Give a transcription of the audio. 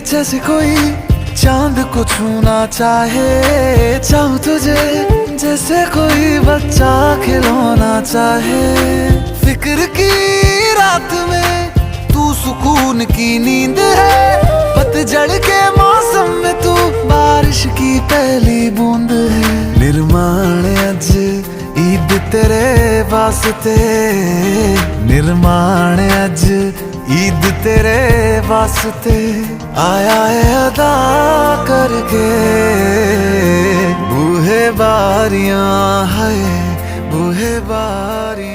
जैसे कोई चांद को छूना चाहे, चाहूं तुझे जैसे कोई बच्चा खिलौना चाहे। फिक्र की रात में तू सुकून की नींद है, पतझड़ के मौसम में तू बारिश की पहली बूंद है। निर्माण अज ईद तेरे वास्ते, निर्माण अज ईद तेरे वास्ते आया है अदा करके। बूहे बारियां है बूहे बारियां।